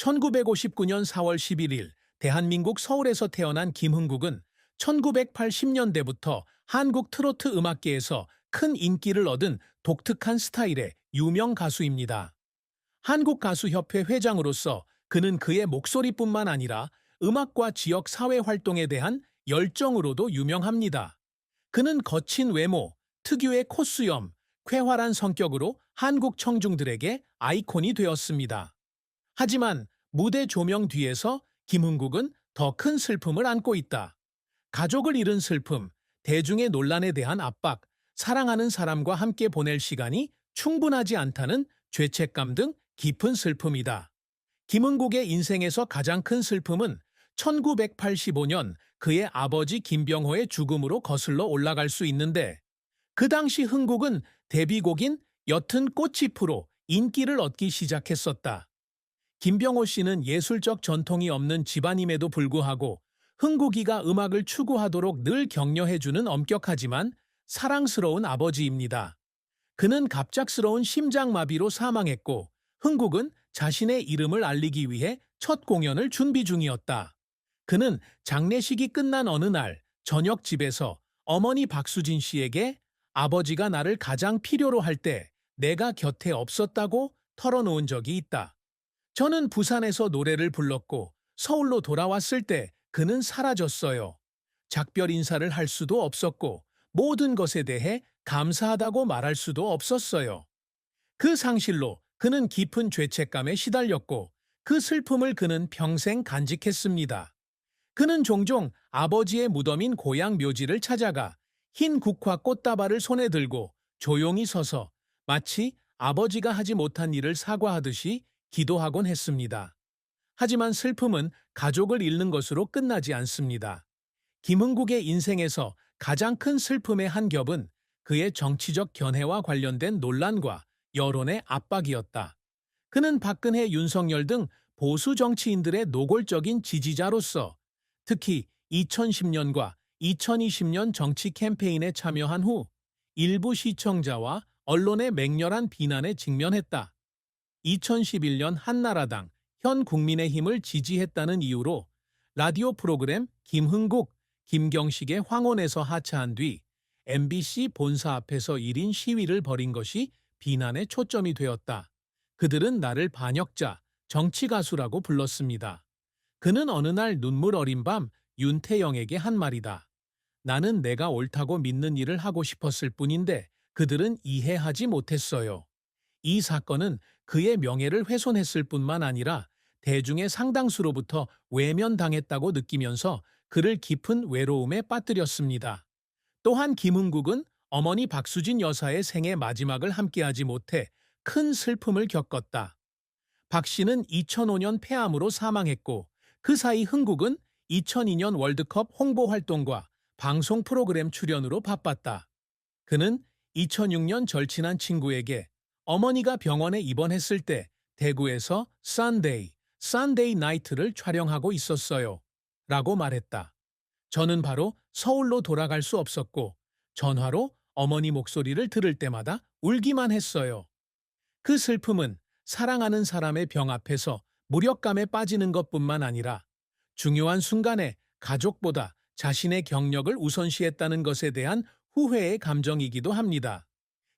1959년 4월 11일 대한민국 서울에서 태어난 김흥국은 1980년대부터 한국 트로트 음악계에서 큰 인기를 얻은 독특한 스타일의 유명 가수입니다. 한국가수협회 회장으로서 그는 그의 목소리뿐만 아니라 음악과 지역 사회 활동에 대한 열정으로도 유명합니다. 그는 거친 외모, 특유의 콧수염, 쾌활한 성격으로 한국 청중들에게 아이콘이 되었습니다. 하지만 무대 조명 뒤에서 김흥국은 더 큰 슬픔을 안고 있다. 가족을 잃은 슬픔, 대중의 논란에 대한 압박, 사랑하는 사람과 함께 보낼 시간이 충분하지 않다는 죄책감 등 깊은 슬픔이다. 김흥국의 인생에서 가장 큰 슬픔은 1985년 그의 아버지 김병호의 죽음으로 거슬러 올라갈 수 있는데, 그 당시 흥국은 데뷔곡인 옅은 꽃잎으로 인기를 얻기 시작했었다. 김병호 씨는 예술적 전통이 없는 집안임에도 불구하고 흥국이가 음악을 추구하도록 늘 격려해주는 엄격하지만 사랑스러운 아버지입니다. 그는 갑작스러운 심장마비로 사망했고, 흥국은 자신의 이름을 알리기 위해 첫 공연을 준비 중이었다. 그는 장례식이 끝난 어느 날 저녁 집에서 어머니 박수진 씨에게 아버지가 나를 가장 필요로 할 때 내가 곁에 없었다고 털어놓은 적이 있다. 저는 부산에서 노래를 불렀고 서울로 돌아왔을 때 그는 사라졌어요. 작별 인사를 할 수도 없었고 모든 것에 대해 감사하다고 말할 수도 없었어요. 그 상실로 그는 깊은 죄책감에 시달렸고 그 슬픔을 그는 평생 간직했습니다. 그는 종종 아버지의 무덤인 고향 묘지를 찾아가 흰 국화 꽃다발을 손에 들고 조용히 서서 마치 아버지가 하지 못한 일을 사과하듯이 기도하곤 했습니다. 하지만 슬픔은 가족을 잃는 것으로 끝나지 않습니다. 김흥국의 인생에서 가장 큰 슬픔의 한 겹은 그의 정치적 견해와 관련된 논란과 여론의 압박이었다. 그는 박근혜, 윤석열 등 보수 정치인들의 노골적인 지지자로서 특히 2010년과 2020년 정치 캠페인에 참여한 후 일부 시청자와 언론의 맹렬한 비난에 직면했다. 2011년 한나라당, 현 국민의힘을 지지했다는 이유로 라디오 프로그램 김흥국, 김경식의 황혼에서 하차한 뒤 MBC 본사 앞에서 1인 시위를 벌인 것이 비난의 초점이 되었다. 그들은 나를 반역자, 정치가수라고 불렀습니다. 그는 어느 날 눈물 어린 밤 윤태영에게 한 말이다. 나는 내가 옳다고 믿는 일을 하고 싶었을 뿐인데 그들은 이해하지 못했어요. 이 사건은 그의 명예를 훼손했을 뿐만 아니라 대중의 상당수로부터 외면당했다고 느끼면서 그를 깊은 외로움에 빠뜨렸습니다. 또한 김흥국은 어머니 박수진 여사의 생애 마지막을 함께하지 못해 큰 슬픔을 겪었다. 박 씨는 2005년 폐암으로 사망했고 그 사이 흥국은 2002년 월드컵 홍보 활동과 방송 프로그램 출연으로 바빴다. 그는 2006년 절친한 친구에게 어머니가 병원에 입원했을 때 대구에서 Sunday Night를 촬영하고 있었어요. 라고 말했다. 저는 바로 서울로 돌아갈 수 없었고 전화로 어머니 목소리를 들을 때마다 울기만 했어요. 그 슬픔은 사랑하는 사람의 병 앞에서 무력감에 빠지는 것뿐만 아니라 중요한 순간에 가족보다 자신의 경력을 우선시했다는 것에 대한 후회의 감정이기도 합니다.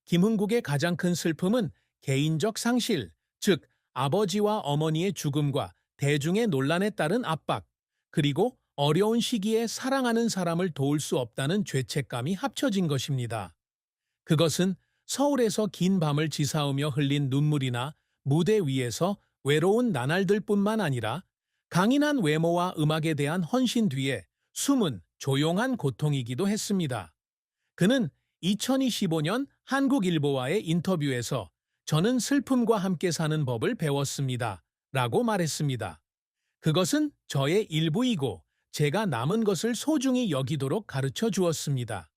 김흥국의 가장 큰 슬픔은 개인적 상실, 즉 아버지와 어머니의 죽음과 대중의 논란에 따른 압박, 그리고 어려운 시기에 사랑하는 사람을 도울 수 없다는 죄책감이 합쳐진 것입니다. 그것은 서울에서 긴 밤을 지사오며 흘린 눈물이나 무대 위에서 외로운 나날들뿐만 아니라 강인한 외모와 음악에 대한 헌신 뒤에 숨은 조용한 고통이기도 했습니다. 그는 2025년 한국일보와의 인터뷰에서 저는 슬픔과 함께 사는 법을 배웠습니다. 라고 말했습니다. 그것은 저의 일부이고 제가 남은 것을 소중히 여기도록 가르쳐 주었습니다.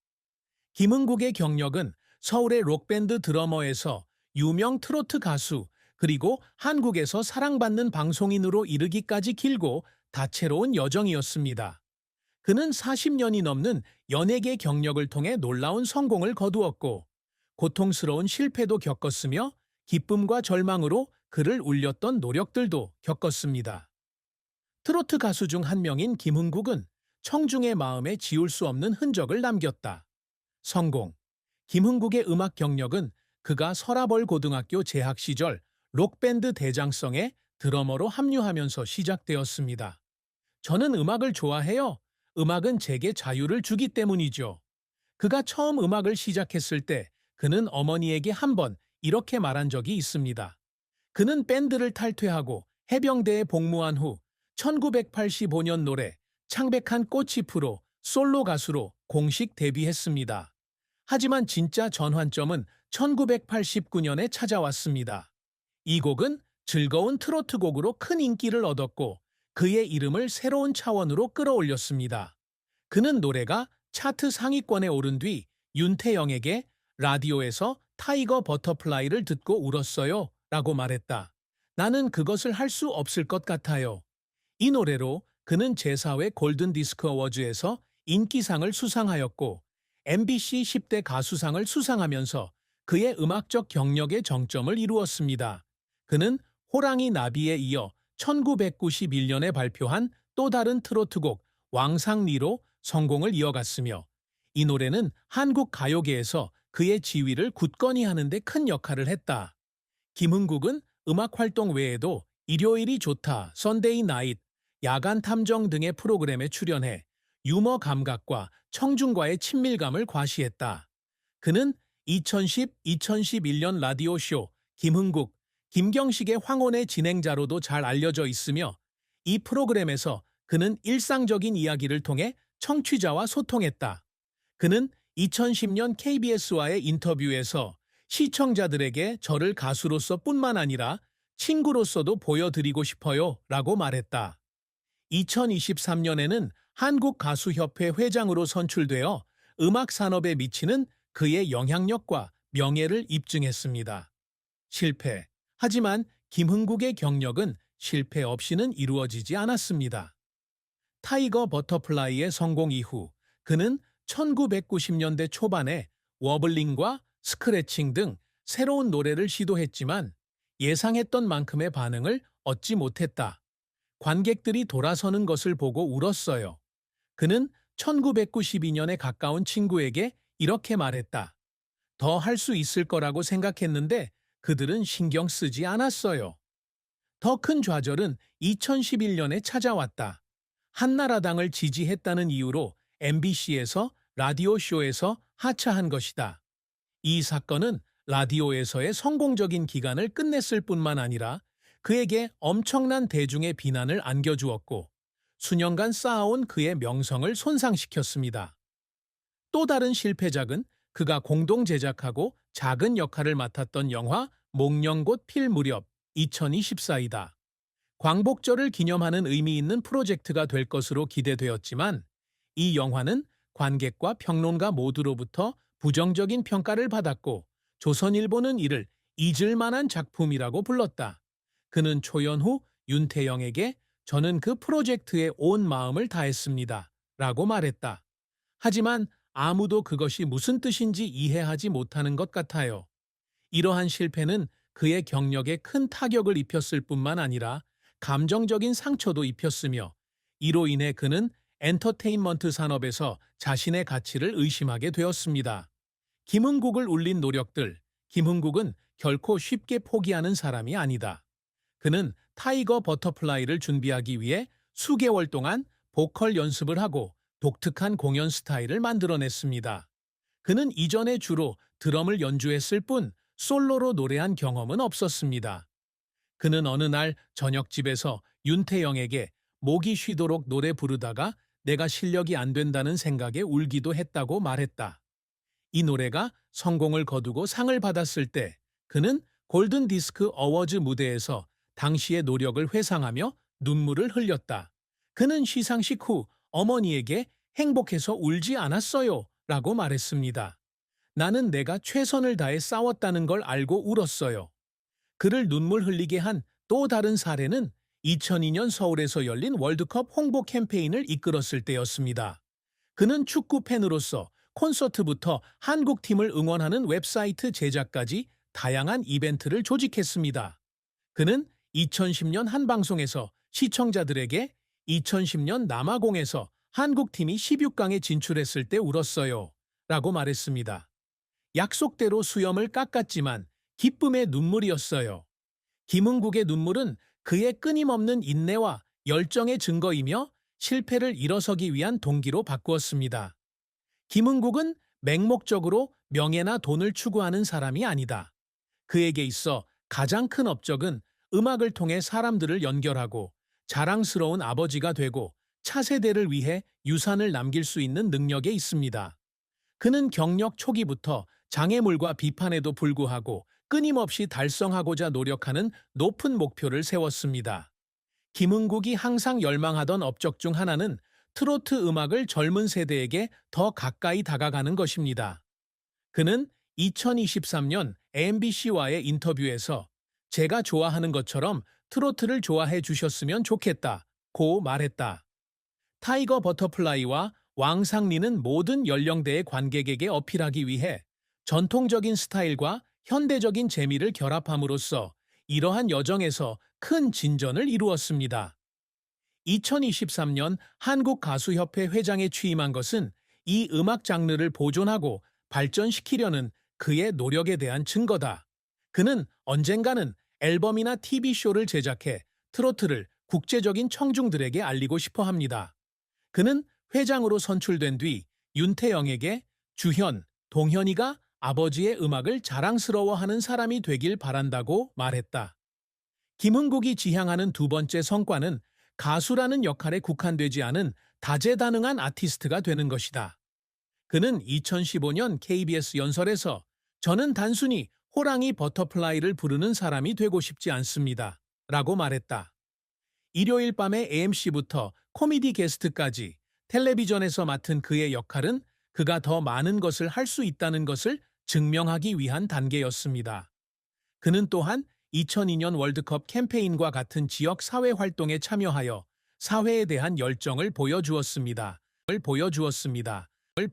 김흥국의 경력은 서울의 록밴드 드러머에서 유명 트로트 가수, 그리고 한국에서 사랑받는 방송인으로 이르기까지 길고 다채로운 여정이었습니다. 그는 40년이 넘는 연예계 경력을 통해 놀라운 성공을 거두었고 고통스러운 실패도 겪었으며 기쁨과 절망으로 그를 울렸던 노력들도 겪었습니다. 트로트 가수 중 한 명인 김흥국은 청중의 마음에 지울 수 없는 흔적을 남겼다. 성공. 김흥국의 음악 경력은 그가 서라벌 고등학교 재학 시절 록밴드 대장성에 드러머로 합류하면서 시작되었습니다. 저는 음악을 좋아해요. 음악은 제게 자유를 주기 때문이죠. 그가 처음 음악을 시작했을 때 그는 어머니에게 한 번 이렇게 말한 적이 있습니다. 그는 밴드를 탈퇴하고 해병대에 복무한 후 1985년 노래 창백한 꽃잎으로 솔로 가수로 공식 데뷔했습니다. 하지만 진짜 전환점은 1989년에 찾아왔습니다. 이 곡은 즐거운 트로트 곡으로 큰 인기를 얻었고 그의 이름을 새로운 차원으로 끌어올렸습니다. 그는 노래가 차트 상위권에 오른 뒤 윤태영에게 라디오에서 타이거 버터플라이를 듣고 울었어요 라고 말했다. 나는 그것을 할 수 없을 것 같아요. 이 노래로 그는 제4회 골든디스크 어워즈에서 인기상을 수상하였고 MBC 10대 가수상을 수상하면서 그의 음악적 경력의 정점을 이루었습니다. 그는 호랑이 나비에 이어 1991년에 발표한 또 다른 트로트곡 왕상리로 성공을 이어갔으며 이 노래는 한국 가요계에서 그의 지위를 굳건히 하는 데 큰 역할을 했다. 김흥국은 음악 활동 외에도 일요일이 좋다, 선데이 나잇, 야간 탐정 등의 프로그램에 출연해 유머 감각과 청중과의 친밀감을 과시했다. 그는 2010-2011년 라디오쇼 김흥국, 김경식의 황혼의 진행자로도 잘 알려져 있으며 이 프로그램에서 그는 일상적인 이야기를 통해 청취자와 소통했다. 그는 2010년 KBS와의 인터뷰에서 시청자들에게 저를 가수로서 뿐만 아니라 친구로서도 보여드리고 싶어요 라고 말했다. 2023년에는 한국가수협회 회장으로 선출되어 음악 산업에 미치는 그의 영향력과 명예를 입증했습니다. 실패. 하지만 김흥국의 경력은 실패 없이는 이루어지지 않았습니다. 타이거 버터플라이의 성공 이후 그는 1990년대 초반에 워블링과 스크래칭 등 새로운 노래를 시도했지만 예상했던 만큼의 반응을 얻지 못했다. 관객들이 돌아서는 것을 보고 울었어요. 그는 1992년에 가까운 친구에게 이렇게 말했다. 더 할 수 있을 거라고 생각했는데 그들은 신경 쓰지 않았어요. 더 큰 좌절은 2011년에 찾아왔다. 한나라당을 지지했다는 이유로 MBC에서 라디오쇼에서 하차한 것이다. 이 사건은 라디오에서의 성공적인 기간을 끝냈을 뿐만 아니라 그에게 엄청난 대중의 비난을 안겨주었고 수년간 쌓아온 그의 명성을 손상시켰습니다. 또 다른 실패작은 그가 공동 제작하고 작은 역할을 맡았던 영화 목련곧 필 무렵 2024이다. 광복절을 기념하는 의미 있는 프로젝트가 될 것으로 기대되었지만 이 영화는 관객과 평론가 모두로부터 부정적인 평가를 받았고 조선일보는 이를 잊을 만한 작품이라고 불렀다. 그는 초연 후 윤태영에게 저는 그 프로젝트에 온 마음을 다했습니다. 라고 말했다. 하지만 아무도 그것이 무슨 뜻인지 이해하지 못하는 것 같아요. 이러한 실패는 그의 경력에 큰 타격을 입혔을 뿐만 아니라 감정적인 상처도 입혔으며 이로 인해 그는 엔터테인먼트 산업에서 자신의 가치를 의심하게 되었습니다. 김흥국을 울린 노력들, 김흥국은 결코 쉽게 포기하는 사람이 아니다. 그는 타이거 버터플라이를 준비하기 위해 수개월 동안 보컬 연습을 하고 독특한 공연 스타일을 만들어냈습니다. 그는 이전에 주로 드럼을 연주했을 뿐 솔로로 노래한 경험은 없었습니다. 그는 어느 날 저녁집에서 윤태영에게 목이 쉬도록 노래 부르다가 내가 실력이 안 된다는 생각에 울기도 했다고 말했다. 이 노래가 성공을 거두고 상을 받았을 때 그는 골든디스크 어워즈 무대에서 당시의 노력을 회상하며 눈물을 흘렸다. 그는 시상식 후 어머니에게 행복해서 울지 않았어요 라고 말했습니다. 나는 내가 최선을 다해 싸웠다는 걸 알고 울었어요. 그를 눈물 흘리게 한 또 다른 사례는 2002년 서울에서 열린 월드컵 홍보 캠페인을 이끌었을 때였습니다. 그는 축구 팬으로서 콘서트부터 한국팀을 응원하는 웹사이트 제작까지 다양한 이벤트를 조직했습니다. 그는 2010년 한 방송에서 시청자들에게 2010년 남아공에서 한국팀이 16강에 진출했을 때 울었어요. 라고 말했습니다. 약속대로 수염을 깎았지만 기쁨의 눈물이었어요. 김흥국의 눈물은 그의 끊임없는 인내와 열정의 증거이며 실패를 일어서기 위한 동기로 바꾸었습니다. 김흥국은 맹목적으로 명예나 돈을 추구하는 사람이 아니다. 그에게 있어 가장 큰 업적은 음악을 통해 사람들을 연결하고 자랑스러운 아버지가 되고 차세대를 위해 유산을 남길 수 있는 능력에 있습니다. 그는 경력 초기부터 장애물과 비판에도 불구하고 끊임없이 달성하고자 노력하는 높은 목표를 세웠습니다. 김흥국이 항상 열망하던 업적 중 하나는 트로트 음악을 젊은 세대에게 더 가까이 다가가는 것입니다. 그는 2023년 MBC와의 인터뷰에서 제가 좋아하는 것처럼 트로트를 좋아해 주셨으면 좋겠다고 말했다. 타이거 버터플라이와 왕상리는 모든 연령대의 관객에게 어필하기 위해 전통적인 스타일과 현대적인 재미를 결합함으로써 이러한 여정에서 큰 진전을 이루었습니다. 2023년 한국가수협회 회장에 취임한 것은 이 음악 장르를 보존하고 발전시키려는 그의 노력에 대한 증거다. 그는 언젠가는 앨범이나 TV쇼를 제작해 트로트를 국제적인 청중들에게 알리고 싶어 합니다. 그는 회장으로 선출된 뒤 윤태영에게 주현, 동현이가 아버지의 음악을 자랑스러워하는 사람이 되길 바란다고 말했다. 김흥국이 지향하는 두 번째 성과는 가수라는 역할에 국한되지 않은 다재다능한 아티스트가 되는 것이다. 그는 2015년 KBS 연설에서 저는 단순히 호랑이 버터플라이를 부르는 사람이 되고 싶지 않습니다. 라고 말했다. 일요일 밤의 AMC부터 코미디 게스트까지 텔레비전에서 맡은 그의 역할은 그가 더 많은 것을 할 수 있다는 것을 증명하기 위한 단계였습니다. 그는 또한 2002년 월드컵 캠페인과 같은 지역 사회 활동에 참여하여 사회에 대한 열정을 보여주었습니다.